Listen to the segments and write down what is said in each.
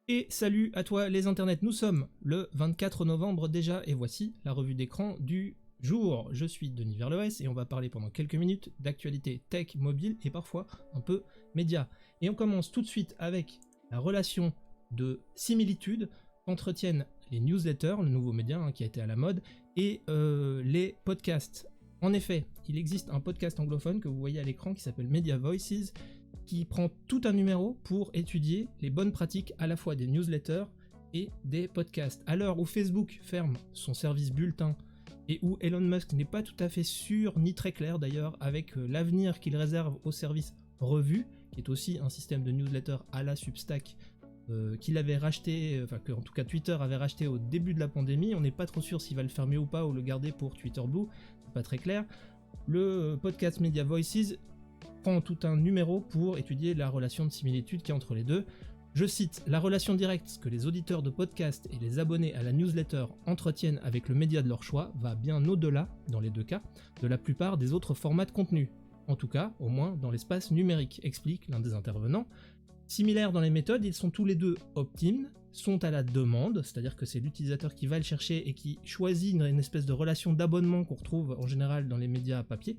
Et salut à toi les internets, nous sommes le 24 novembre déjà et voici la revue d'écran du jour. Je suis Denis Verloès et on va parler pendant quelques minutes d'actualité tech, mobile et parfois un peu média. Et on commence tout de suite avec la relation de similitude qu'entretiennent les newsletters, le nouveau média qui a été à la mode, et les podcasts. En effet, il existe un podcast anglophone que vous voyez à l'écran qui s'appelle Media Voices, qui prend tout un numéro pour étudier les bonnes pratiques à la fois des newsletters et des podcasts. À l'heure où Facebook ferme son service bulletin et où Elon Musk n'est pas tout à fait sûr, ni très clair d'ailleurs, avec l'avenir qu'il réserve au service Revue, qui est aussi un système de newsletter à la Substack, qu'il avait racheté, enfin que en tout cas Twitter avait racheté au début de la pandémie. On n'est pas trop sûr s'il va le fermer ou pas, ou le garder pour Twitter Blue, c'est pas très clair. Le podcast Media Voices prend tout un numéro pour étudier la relation de similitude qu'il y a entre les deux. Je cite: la relation directe que les auditeurs de podcast et les abonnés à la newsletter entretiennent avec le média de leur choix va bien au-delà, dans les deux cas, de la plupart des autres formats de contenu. En tout cas, au moins dans l'espace numérique, explique l'un des intervenants. Similaires dans les méthodes, ils sont tous les deux opt-in, sont à la demande, c'est-à-dire que c'est l'utilisateur qui va le chercher et qui choisit une espèce de relation d'abonnement qu'on retrouve en général dans les médias papier.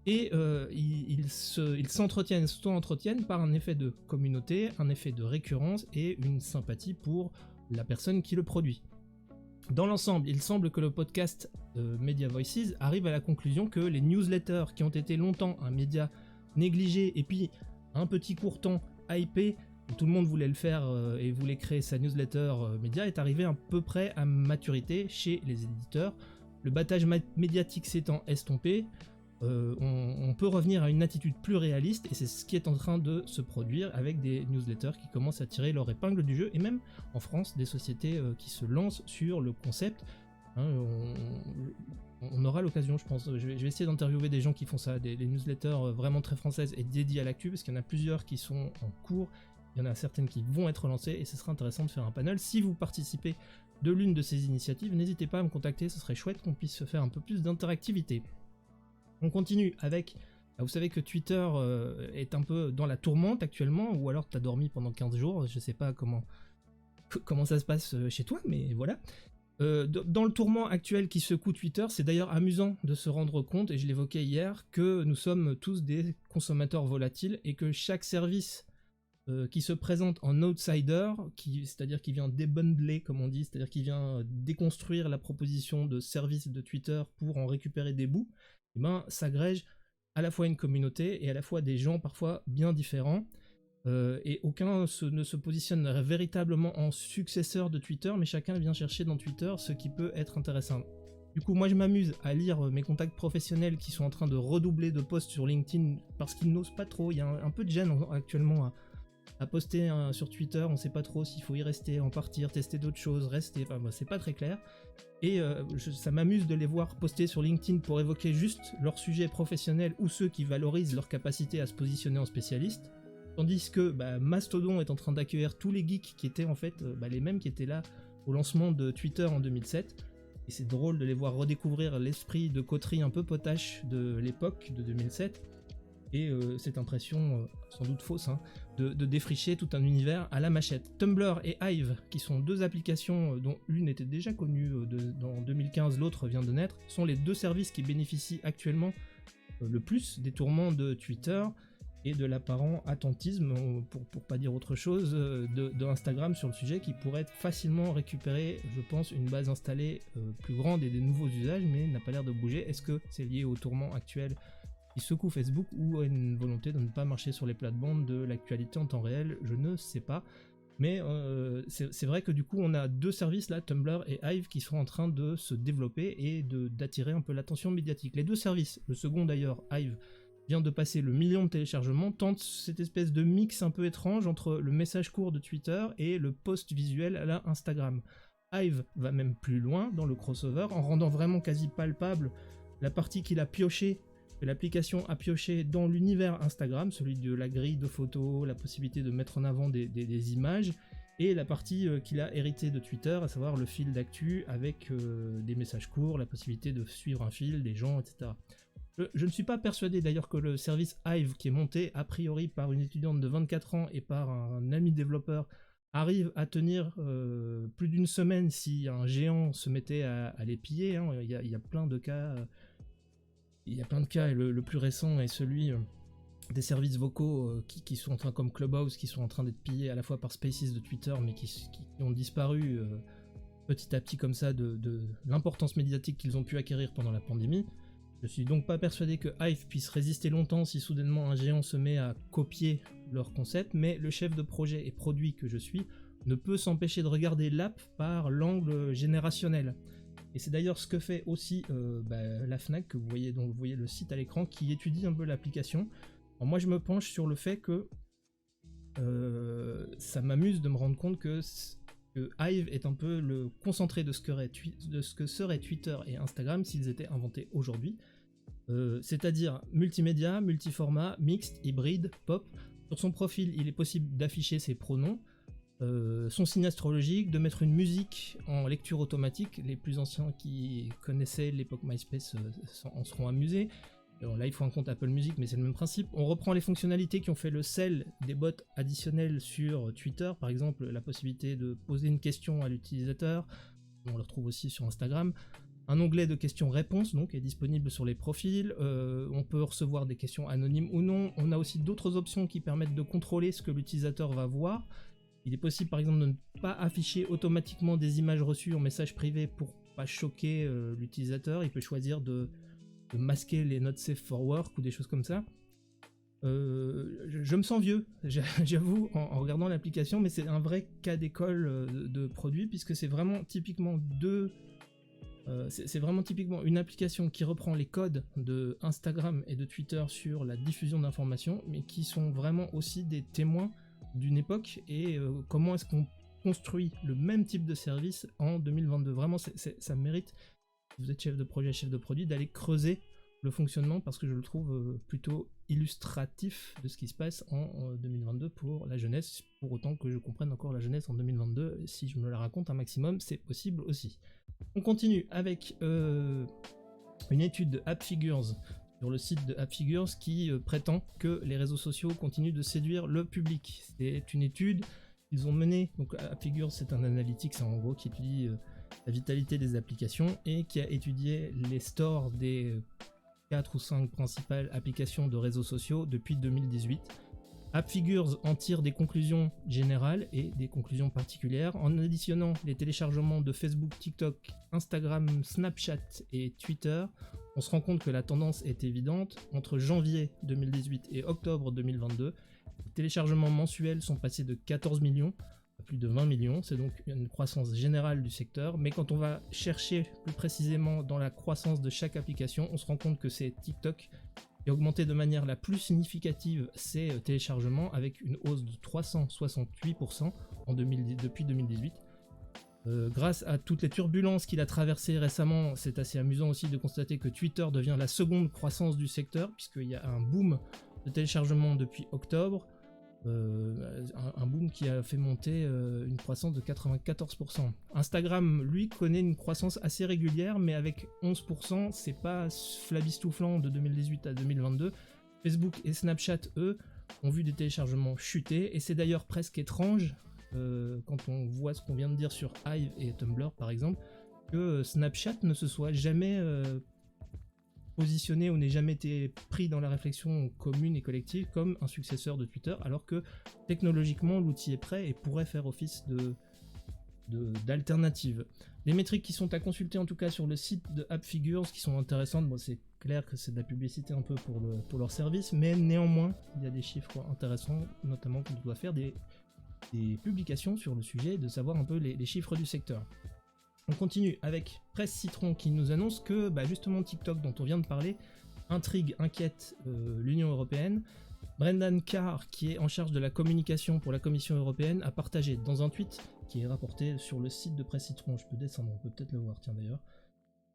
Et ils s'entretiennent, s'auto-entretiennent par un effet de communauté, un effet de récurrence et une sympathie pour la personne qui le produit. Dans l'ensemble, il semble que le podcast Media Voices arrive à la conclusion que les newsletters, qui ont été longtemps un média négligé et puis un petit court temps hypé, tout le monde voulait le faire et voulait créer sa newsletter média, est arrivé à peu près à maturité chez les éditeurs. Le battage médiatique s'étant estompé, on peut revenir à une attitude plus réaliste, et c'est ce qui est en train de se produire avec des newsletters qui commencent à tirer leur épingle du jeu, et même en France des sociétés qui se lancent sur le concept. On aura l'occasion, je pense, je vais essayer d'interviewer des gens qui font ça, des newsletters vraiment très françaises et dédiées à l'actu, parce qu'il y en a plusieurs qui sont en cours, il y en a certaines qui vont être lancées, et ce sera intéressant de faire un panel. Si vous participez de l'une de ces initiatives, n'hésitez pas à me contacter, ce serait chouette qu'on puisse se faire un peu plus d'interactivité. On continue avec, vous savez que Twitter est un peu dans la tourmente actuellement, ou alors t'as dormi pendant 15 jours, je sais pas comment ça se passe chez toi, mais voilà. Dans le tourment actuel qui secoue Twitter, c'est d'ailleurs amusant de se rendre compte, et je l'évoquais hier, que nous sommes tous des consommateurs volatiles, et que chaque service qui se présente en outsider, c'est-à-dire qui vient débundler, comme on dit, c'est-à-dire qui vient déconstruire la proposition de service de Twitter pour en récupérer des bouts, eh ben, s'agrège à la fois une communauté et à la fois des gens parfois bien différents, et aucun ne se positionne véritablement en successeur de Twitter, mais chacun vient chercher dans Twitter ce qui peut être intéressant. Du coup, moi je m'amuse à lire mes contacts professionnels qui sont en train de redoubler de posts sur LinkedIn parce qu'ils n'osent pas trop. Il y a un peu de gêne actuellement à poster sur Twitter, on sait pas trop s'il faut y rester, en partir, tester d'autres choses, rester, enfin c'est pas très clair. Et ça m'amuse de les voir poster sur LinkedIn pour évoquer juste leur sujet professionnel ou ceux qui valorisent leur capacité à se positionner en spécialiste, tandis que Mastodon est en train d'accueillir tous les geeks qui étaient en fait les mêmes qui étaient là au lancement de Twitter en 2007, et c'est drôle de les voir redécouvrir l'esprit de coterie un peu potache de l'époque de 2007, et cette impression, sans doute fausse, de défricher tout un univers à la machette. Tumblr et Hive, qui sont deux applications dont l'une était déjà connue en 2015, l'autre vient de naître, sont les deux services qui bénéficient actuellement le plus des tourments de Twitter et de l'apparent attentisme, pour pas dire autre chose, de Instagram sur le sujet, qui pourrait facilement récupérer, je pense, une base installée plus grande et des nouveaux usages, mais n'a pas l'air de bouger. Est-ce que c'est lié au tourment actuel qui secoue Facebook ou à une volonté de ne pas marcher sur les plates-bandes de l'actualité en temps réel? Je ne sais pas. Mais c'est vrai que du coup on a deux services là, Tumblr et Hive, qui sont en train de se développer et d'attirer un peu l'attention médiatique. Les deux services, le second d'ailleurs, Hive, vient de passer le 1 million de téléchargements, tente cette espèce de mix un peu étrange entre le message court de Twitter et le post visuel à la Instagram. Hive va même plus loin dans le crossover en rendant vraiment quasi palpable la partie qu'il a piochée, que l'application a pioché dans l'univers Instagram, celui de la grille de photos, la possibilité de mettre en avant des images, et la partie qu'il a héritée de Twitter, à savoir le fil d'actu avec des messages courts, la possibilité de suivre un fil, des gens, etc. Je ne suis pas persuadé d'ailleurs que le service Hive, qui est monté a priori par une étudiante de 24 ans et par un ami développeur, arrivent à tenir plus d'une semaine si un géant se mettait à les piller. Hein. Il y a plein de cas. Il y a plein de cas, et le plus récent est celui des services vocaux qui sont en train, comme Clubhouse, qui sont en train d'être pillés à la fois par Spaces de Twitter, mais qui ont disparu petit à petit comme ça de l'importance médiatique qu'ils ont pu acquérir pendant la pandémie. Je suis donc pas persuadé que Hive puisse résister longtemps si soudainement un géant se met à copier leur concept, mais le chef de projet et produit que je suis ne peut s'empêcher de regarder l'app par l'angle générationnel. Et c'est d'ailleurs ce que fait aussi la Fnac, que dont vous voyez le site à l'écran, qui étudie un peu l'application. Alors moi je me penche sur le fait que ça m'amuse de me rendre compte que Hive est un peu le concentré de ce que serait Twitter et Instagram s'ils étaient inventés aujourd'hui. C'est-à-dire multimédia, multiformat, mixte, hybride, pop. Sur son profil, il est possible d'afficher ses pronoms, son signe astrologique, de mettre une musique en lecture automatique. Les plus anciens qui connaissaient l'époque MySpace en seront amusés. Alors là, il faut un compte Apple Music, mais c'est le même principe. On reprend les fonctionnalités qui ont fait le sel des bots additionnels sur Twitter, par exemple la possibilité de poser une question à l'utilisateur. On le retrouve aussi sur Instagram. Un onglet de questions-réponses donc est disponible sur les profils. On peut recevoir des questions anonymes ou non. On a aussi d'autres options qui permettent de contrôler ce que l'utilisateur va voir. Il est possible par exemple de ne pas afficher automatiquement des images reçues en message privé pour pas choquer l'utilisateur. Il peut choisir de masquer les not safe for work ou des choses comme ça. Je me sens vieux, j'avoue, en regardant l'application, mais c'est un vrai cas d'école de produit, puisque c'est vraiment typiquement c'est vraiment typiquement une application qui reprend les codes de Instagram et de Twitter sur la diffusion d'informations, mais qui sont vraiment aussi des témoins d'une époque et comment est-ce qu'on construit le même type de service en 2022. Vraiment, ça mérite, si vous êtes chef de projet, chef de produit, d'aller creuser le fonctionnement, parce que je le trouve plutôt illustratif de ce qui se passe en 2022 pour la jeunesse, pour autant que je comprenne encore la jeunesse en 2022. Si je me la raconte un maximum, c'est possible aussi. On continue avec une étude de AppFigures sur le site de AppFigures qui prétend que les réseaux sociaux continuent de séduire le public. C'est une étude qu'ils ont menée, donc AppFigures c'est un analytics en gros qui étudie la vitalité des applications et qui a étudié les stores des 4 ou 5 principales applications de réseaux sociaux depuis 2018. AppFigures en tire des conclusions générales et des conclusions particulières. En additionnant les téléchargements de Facebook, TikTok, Instagram, Snapchat et Twitter, on se rend compte que la tendance est évidente. Entre janvier 2018 et octobre 2022, les téléchargements mensuels sont passés de 14 millions à plus de 20 millions. C'est donc une croissance générale du secteur. Mais quand on va chercher plus précisément dans la croissance de chaque application, on se rend compte que c'est TikTok qui a augmenté de manière la plus significative ses téléchargements avec une hausse de 368% depuis 2018. Grâce à toutes les turbulences qu'il a traversées récemment, c'est assez amusant aussi de constater que Twitter devient la seconde croissance du secteur, puisqu'il y a un boom de téléchargements depuis octobre, un boom qui a fait monter une croissance de 94%. Instagram, lui, connaît une croissance assez régulière, mais avec 11%, c'est pas flabistouflant de 2018 à 2022. Facebook et Snapchat, eux, ont vu des téléchargements chuter, et c'est d'ailleurs presque étrange, quand on voit ce qu'on vient de dire sur Hive et Tumblr par exemple, que Snapchat ne se soit jamais positionné ou n'ait jamais été pris dans la réflexion commune et collective comme un successeur de Twitter, alors que technologiquement l'outil est prêt et pourrait faire office d'alternative. Les métriques qui sont à consulter en tout cas sur le site de AppFigures qui sont intéressantes, bon, c'est clair que c'est de la publicité un peu pour leur service, mais néanmoins il y a des chiffres intéressants, notamment quand on doit faire des publications sur le sujet, de savoir un peu les chiffres du secteur. On continue avec Presse Citron qui nous annonce que justement TikTok dont on vient de parler inquiète l'Union Européenne. Brendan Carr, qui est en charge de la communication pour la Commission Européenne, a partagé dans un tweet qui est rapporté sur le site de Presse Citron, je peux descendre, on peut peut-être le voir, tiens d'ailleurs.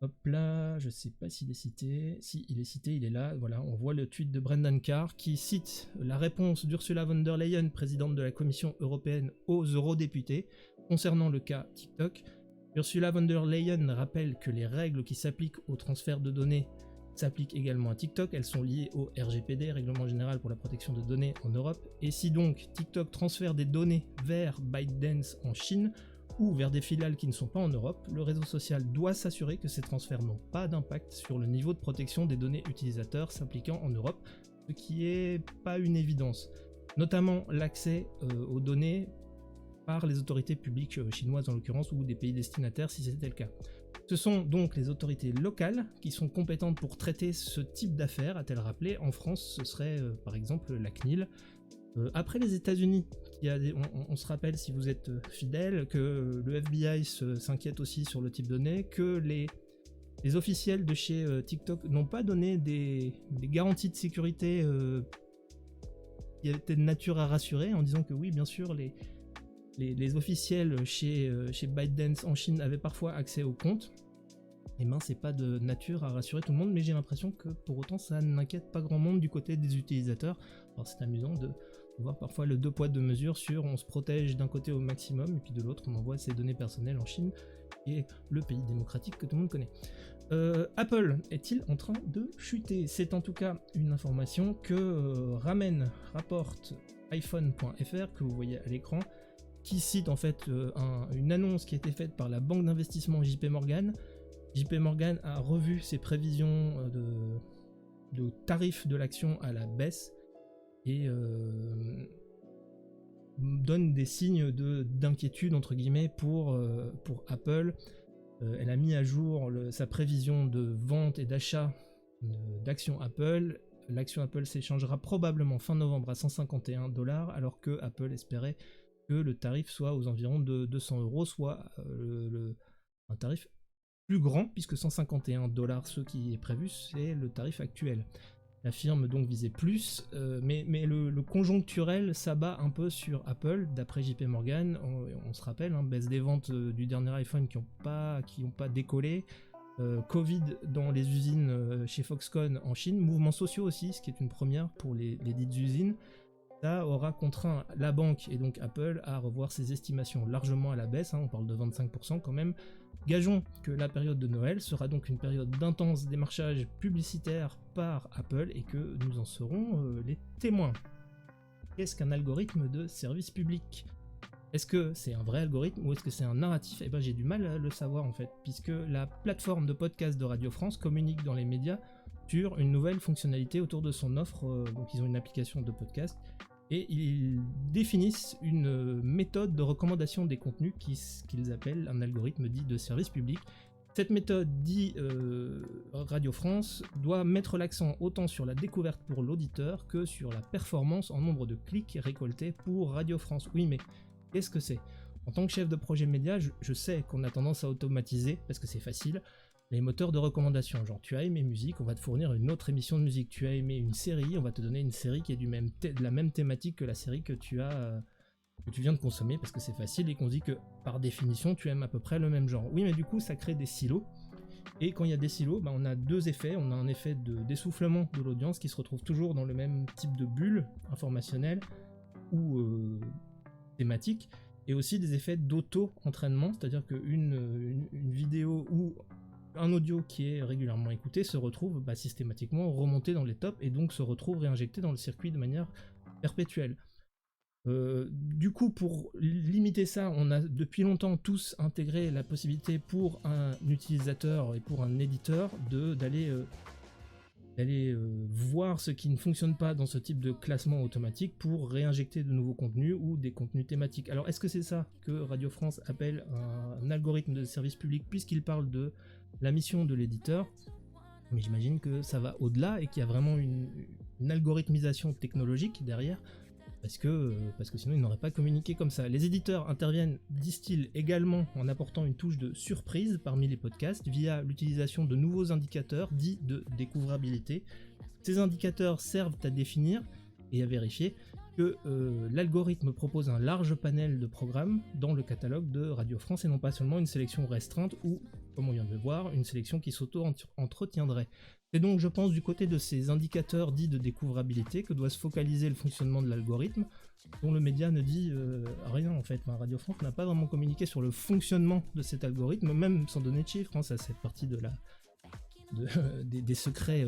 Hop là, je sais pas s'il est cité. Si, il est cité, il est là. Voilà, on voit le tweet de Brendan Carr qui cite la réponse d'Ursula von der Leyen, présidente de la Commission européenne, aux eurodéputés concernant le cas TikTok. Ursula von der Leyen rappelle que les règles qui s'appliquent au transfert de données s'appliquent également à TikTok, elles sont liées au RGPD, Règlement Général pour la Protection de Données en Europe, et si donc TikTok transfère des données vers ByteDance en Chine, ou vers des filiales qui ne sont pas en Europe, le réseau social doit s'assurer que ces transferts n'ont pas d'impact sur le niveau de protection des données utilisateurs s'appliquant en Europe, ce qui n'est pas une évidence. Notamment l'accès aux données par les autorités publiques chinoises en l'occurrence, ou des pays destinataires si c'était le cas. Ce sont donc les autorités locales qui sont compétentes pour traiter ce type d'affaires, a-t-elle rappelé. En France, ce serait par exemple la CNIL. Après les États-Unis, on se rappelle, si vous êtes fidèle, que le FBI s'inquiète aussi sur le type de données, que les officiels de chez TikTok n'ont pas donné des garanties de sécurité qui étaient de nature à rassurer, en disant que oui, bien sûr, les officiels chez ByteDance en Chine avaient parfois accès aux comptes. Et ben, c'est pas de nature à rassurer tout le monde, mais j'ai l'impression que pour autant ça n'inquiète pas grand monde du côté des utilisateurs. Alors c'est amusant de voir parfois le deux poids deux mesures sur on se protège d'un côté au maximum et puis de l'autre on envoie ses données personnelles en Chine, qui est le pays démocratique que tout le monde connaît. Apple est-il en train de chuter? C'est en tout cas une information que rapporte iPhone.fr, que vous voyez à l'écran, qui cite en fait une annonce qui a été faite par la banque d'investissement JP Morgan. JP Morgan a revu ses prévisions de tarifs de l'action à la baisse et donne des signes d'inquiétude entre guillemets pour Apple. Elle a mis à jour sa prévision de vente et d'achat d'actions Apple. L'action Apple s'échangera probablement fin novembre à 151 $, alors que Apple espérait que le tarif soit aux environs de 200 €, soit un tarif plus grand, puisque 151 $, ce qui est prévu, c'est le tarif actuel. La firme donc visait plus, mais le conjoncturel s'abat un peu sur Apple, d'après JP Morgan. On se rappelle, baisse des ventes du dernier iPhone qui n'ont pas décollé, Covid dans les usines chez Foxconn en Chine, mouvements sociaux aussi, ce qui est une première pour les dites usines. Ça aura contraint la banque et donc Apple à revoir ses estimations largement à la baisse, on parle de 25% quand même. Gageons que la période de Noël sera donc une période d'intense démarchage publicitaire par Apple et que nous en serons les témoins. Qu'est-ce qu'un algorithme de service public? Est-ce que c'est un vrai algorithme ou est-ce que c'est un narratif? Eh ben j'ai du mal à le savoir en fait, puisque la plateforme de podcast de Radio France communique dans les médias sur une nouvelle fonctionnalité autour de son offre, donc ils ont une application de podcast, et ils définissent une méthode de recommandation des contenus qu'ils appellent un algorithme dit de service public. Cette méthode, dit Radio France, doit mettre l'accent autant sur la découverte pour l'auditeur que sur la performance en nombre de clics récoltés pour Radio France. Oui, mais qu'est-ce que c'est? En tant que chef de projet média, je sais qu'on a tendance à automatiser, parce que c'est facile, les moteurs de recommandation. Genre, tu as aimé musique, on va te fournir une autre émission de musique. Tu as aimé une série, on va te donner une série qui est de la même thématique que la série que tu viens de consommer, parce que c'est facile et qu'on dit que par définition tu aimes à peu près le même genre. Oui, mais du coup ça crée des silos, et quand il y a des silos, on a deux effets. On a un effet d'essoufflement de l'audience qui se retrouve toujours dans le même type de bulle informationnelle ou thématique, et aussi des effets d'auto-entraînement, c'est-à-dire qu'une vidéo ou un audio qui est régulièrement écouté se retrouve systématiquement remonté dans les tops et donc se retrouve réinjecté dans le circuit de manière perpétuelle. Du coup, pour limiter ça, on a depuis longtemps tous intégré la possibilité pour un utilisateur et pour un éditeur d'aller voir ce qui ne fonctionne pas dans ce type de classement automatique pour réinjecter de nouveaux contenus ou des contenus thématiques. Alors est-ce que c'est ça que Radio France appelle un algorithme de service public, puisqu'il parle de la mission de l'éditeur? Mais j'imagine que ça va au-delà et qu'il y a vraiment une algorithmisation technologique derrière, parce que sinon ils n'auraient pas communiqué comme ça. Les éditeurs interviennent, disent-ils, également en apportant une touche de surprise parmi les podcasts via l'utilisation de nouveaux indicateurs dits de découvrabilité. Ces indicateurs servent à définir et à vérifier que l'algorithme propose un large panel de programmes dans le catalogue de Radio France et non pas seulement une sélection restreinte ou, comme on vient de le voir, une sélection qui s'auto-entretiendrait. C'est donc, je pense, du côté de ces indicateurs dits de découvrabilité que doit se focaliser le fonctionnement de l'algorithme, dont le média ne dit rien en fait. Radio France n'a pas vraiment communiqué sur le fonctionnement de cet algorithme, même sans donner de chiffres, ça c'est partie de des secrets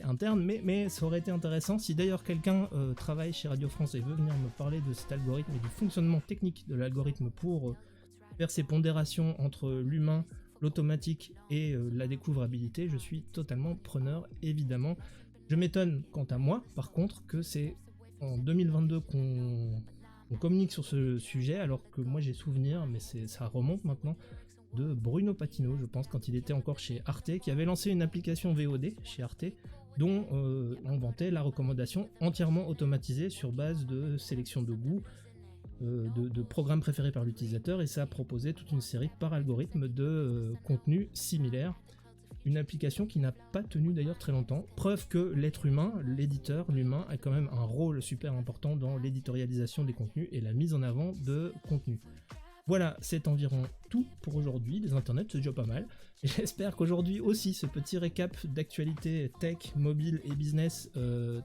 internes, mais ça aurait été intéressant si d'ailleurs quelqu'un travaille chez Radio France et veut venir me parler de cet algorithme et du fonctionnement technique de l'algorithme pour faire ces pondérations entre l'humain, l'automatique et la découvrabilité. Je suis totalement preneur, évidemment. Je m'étonne quant à moi, par contre, que c'est en 2022 qu'on communique sur ce sujet, alors que moi j'ai souvenir, mais ça remonte maintenant, de Bruno Patino, je pense, quand il était encore chez Arte, qui avait lancé une application VOD chez Arte, dont on vantait la recommandation entièrement automatisée sur base de sélection de goût, de programmes préférés par l'utilisateur, et ça proposait toute une série par algorithme de contenus similaires. Une application qui n'a pas tenu d'ailleurs très longtemps, preuve que l'être humain, l'éditeur, l'humain, a quand même un rôle super important dans l'éditorialisation des contenus et la mise en avant de contenus. Voilà, c'est environ tout pour aujourd'hui, les internets, c'est déjà pas mal. J'espère qu'aujourd'hui aussi, ce petit récap d'actualité tech, mobile et business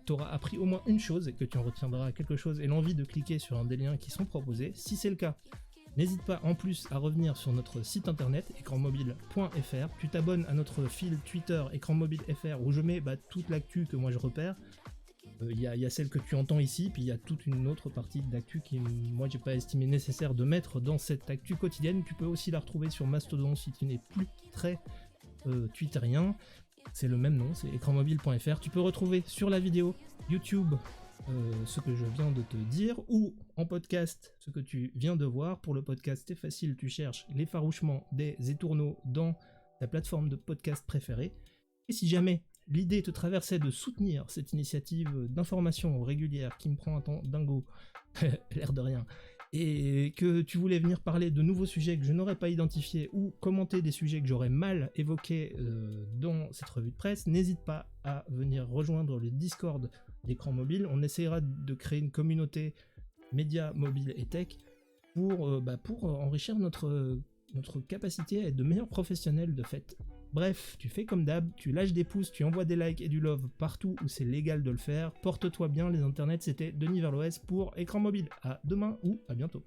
t'aura appris au moins une chose et que tu en retiendras quelque chose et l'envie de cliquer sur un des liens qui sont proposés. Si c'est le cas, n'hésite pas en plus à revenir sur notre site internet écranmobile.fr, tu t'abonnes à notre fil Twitter écranmobile.fr où je mets toute l'actu que moi je repère. Il y a celle que tu entends ici, puis il y a toute une autre partie d'actu qui, moi, j'ai pas estimé nécessaire de mettre dans cette actu quotidienne. Tu peux aussi la retrouver sur Mastodon si tu n'es plus très twitterien. C'est le même nom, c'est écranmobile.fr. Tu peux retrouver sur la vidéo YouTube ce que je viens de te dire, ou en podcast ce que tu viens de voir. Pour le podcast, c'est facile, tu cherches l'effarouchement des étourneaux dans ta plateforme de podcast préférée. Et si jamais l'idée te traversait de soutenir cette initiative d'information régulière qui me prend un temps dingo, l'air de rien, et que tu voulais venir parler de nouveaux sujets que je n'aurais pas identifiés ou commenter des sujets que j'aurais mal évoqués dans cette revue de presse, n'hésite pas à venir rejoindre le Discord d'Écran Mobile. On essaiera de créer une communauté médias, mobile et tech pour enrichir notre capacité à être de meilleurs professionnels de fait. Bref, tu fais comme d'hab, tu lâches des pouces, tu envoies des likes et du love partout où c'est légal de le faire. Porte-toi bien les internets, c'était Denis Verloès pour Écran Mobile. À demain ou à bientôt.